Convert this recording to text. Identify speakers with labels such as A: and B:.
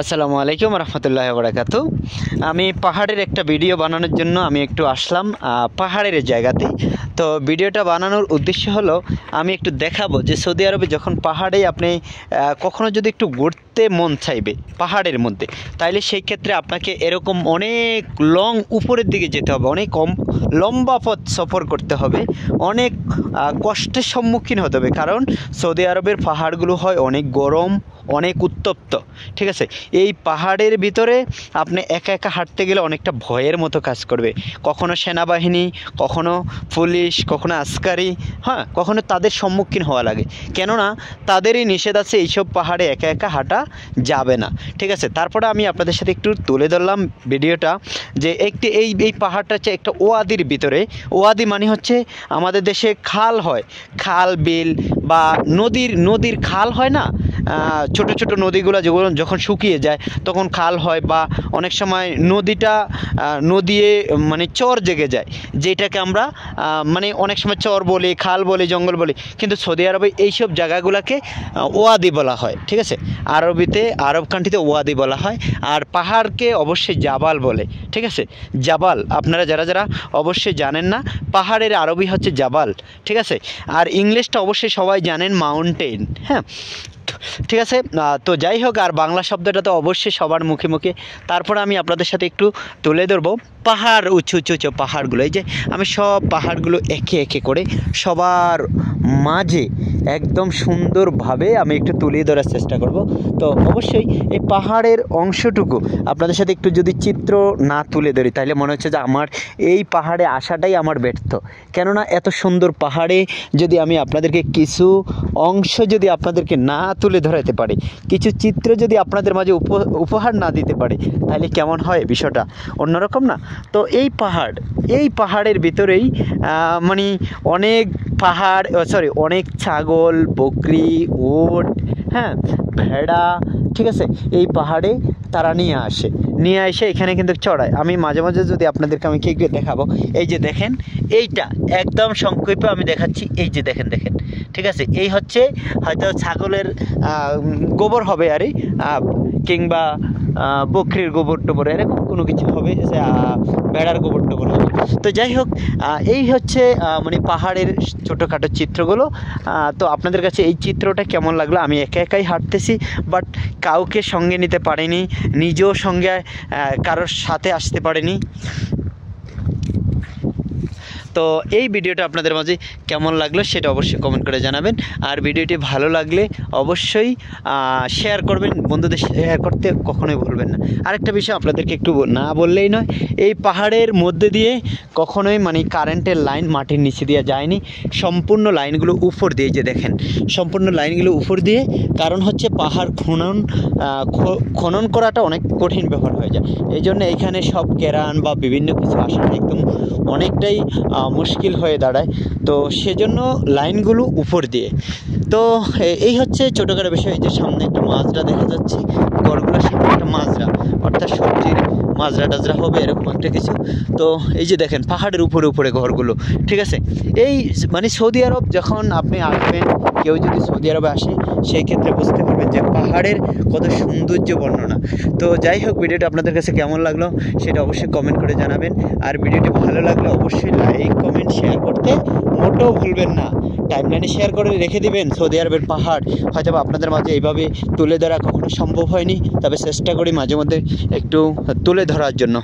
A: আসসালামু আলাইকুম রহমতুল্লাহি ওয়া বারাকাতুহু। আমি পাহাড়ের একটা ভিডিও বানানোর জন্য আমি একটু আসলাম পাহাড়ের জায়গাতে। তো ভিডিওটা বানানোর উদ্দেশ্য হলো আমি একটু দেখাবো যে সৌদি আরবে যখন পাহাড়ে আপনি কখনো যদি একটু ঘুরতে মন চাইবে পাহাড়ের মধ্যে, তাইলে সেই ক্ষেত্রে আপনাকে এরকম অনেক লং উপরের দিকে যেতে হবে, অনেক লম্বা পথ সফর করতে হবে, অনেক কষ্টের সম্মুখীন হতে হবে। কারণ সৌদি আরবের পাহাড়গুলো হয় অনেক গরম, অনেক উত্তপ্ত, ঠিক আছে। এই পাহাড়ের ভিতরে আপনি একা একা হাঁটতে গেলে অনেকটা ভয়ের মতো কাজ করবে। কখনো সেনাবাহিনী, কখনো পুলিশ, কখনো আস্কারি, কখনো তাদের সম্মুখীন হওয়া লাগে, কেননা তাদেরই নিষেধ আছে এইসব পাহাড়ে একা একা হাঁটা যাবে না, ঠিক আছে। তারপরে আমি আপনাদের সাথে একটু তুলে ধরলাম ভিডিওটা যে এই পাহাড়টা হচ্ছে একটা ওয়াদির ভিতরে। ওয়াদি মানে হচ্ছে আমাদের দেশে খাল হয়, খাল বিল বা নদীর খাল হয় না, ছোট ছোট নদীগুলো যেগুলো যখন শুকিয়ে যায় তখন খাল হয়, বা অনেক সময় নদীয়ে মানে চর জেগে যায়, যেটাকে আমরা মানে অনেক সময় চর বলি, খাল বলি, জঙ্গল বলি, কিন্তু সৌদি আরবে এইসব জায়গাগুলোকে ওয়াদি বলা হয়, ঠিক আছে। আরব কান্ট্রিতে ওয়াদি বলা হয়, আর পাহাড়কে অবশ্যই জাবাল বলে, ঠিক আছে। জাবাল আপনারা যারা অবশ্যই জানেন না, পাহাড়ের আরবি হচ্ছে জাবাল, ঠিক আছে। আর ইংলিশটা অবশ্যই সবাই জানেন মাউন্টেন, ঠিক আছে। তো যাই হোক, আর বাংলা শব্দটা তো অবশ্যই সবার মুখে মুখে। তারপর আমি আপনাদের সাথে একটু তুলে ধরবো পাহাড়, উঁচু পাহাড়গুলো। এই যে আমি সব পাহাড়গুলো একে একে করে সবার মাঝে একদম সুন্দরভাবে আমি একটু তুলে ধরার চেষ্টা করব। তো অবশ্যই এই পাহাড়ের অংশটুকু আপনাদের সাথে একটু যদি চিত্র না তুলে ধরি, তাহলে মনে হচ্ছে যে আমার এই পাহাড়ে আসাটাই আমার ব্যর্থ। কেননা এত সুন্দর পাহাড়ে যদি আমি আপনাদেরকে কিছু অংশ যদি আপনাদেরকে না তুলে ধরাতে পারি, কিছু চিত্র যদি আপনাদের মাঝে উপহার না দিতে পারি, তাহলে কেমন হয় বিষয়টা, অন্যরকম না। তো এই পাহাড়ের ভিতরেই মানে অনেক ছাগল, বকরি, উট, ভেড়া, ঠিক আছে, এই পাহাড়ে তারা নিয়ে এসে এখানে কিন্তু চড়ায়। আমি মাঝে মাঝে যদি আপনাদেরকে আমি কি দেখাবো, এই যে দেখেন, এইটা একদম সংক্ষেপে আমি দেখাচ্ছি। এই যে দেখেন, ঠিক আছে, এই হচ্ছে হয়তো ছাগলের গোবর হবে আরে, কিংবা বকরির গোবর টোবর এরকম কোনো কিছু হবে, ভেড়ার গোবর টোবর হবে। তো যাই হোক, এই হচ্ছে মানে পাহাড়ের ছোটোখাটো চিত্রগুলো। তো আপনাদের কাছে এই চিত্রটা কেমন লাগলো? আমি একাই হাঁটতেছি, বাট কাউকে সঙ্গে নিতে পারিনি, নিজেও সঙ্গে কারোর সাথে আসতে পারিনি। তো এই ভিডিওটা আপনাদের মাঝে কেমন লাগলো সেটা অবশ্যই কমেন্ট করে জানাবেন। আর ভিডিওটি ভালো লাগলে অবশ্যই শেয়ার করবেন, বন্ধুদের শেয়ার করতে কখনোই ভুলবেন না। আরেকটা বিষয় আপনাদেরকে একটু না বললেই নয়, এই পাহাড়ের মধ্যে দিয়ে কখনোই মানে কারেন্টের লাইন মাটির নিচে দিয়ে যায়নি, সম্পূর্ণ লাইনগুলো উপর দিয়ে, যে দেখেন সম্পূর্ণ লাইনগুলো উপর দিয়ে। কারণ হচ্ছে পাহাড় খনন করাটা অনেক কঠিন ব্যাপার হয়ে যায়, এই জন্য এখানে সব কেরান বা বিভিন্ন কিছু আসাটা একদম অনেকটাই মুশকিল হয়ে দাঁড়ায়। তো সেজন্য লাইনগুলো উপর দিয়ে। তো এই হচ্ছে ছোটোখাটো বিষয়। এই যে সামনে একটা মাজরা দেখা যাচ্ছে, ঘরগুলোর সামনে একটা মাজরা, অর্থাৎ সবজির মাজরা হবে এরকম একটা কিছু। তো এই যে দেখেন পাহাড়ের উপরে ঘরগুলো, ঠিক আছে। এই মানে সৌদি আরব যখন আপনি আসবেন, কেউ যদি সৌদি আরবে আসে, সেই ক্ষেত্রে বুঝতে পারবেন যে পাহাড়ের কত সৌন্দর্য বর্ণনা। তো যাই হোক, ভিডিওটা আপনাদের কাছে কেমন লাগলো সেটা অবশ্যই কমেন্ট করে জানাবেন। আর ভিডিওটি ভালো লাগলে অবশ্যই লাইক, কমেন্ট, শেয়ার করতে মোটেও ভুলবেন না। টাইমলাইনে শেয়ার করে রেখে দিবেন সৌদি আরবের পাহাড়। হয়তো আপনাদের মাঝে এইভাবে তুলে ধরা কখনো সম্ভব হয়নি, তবে চেষ্টা করি মাঝে মধ্যে একটু তুলে ধরার জন্য।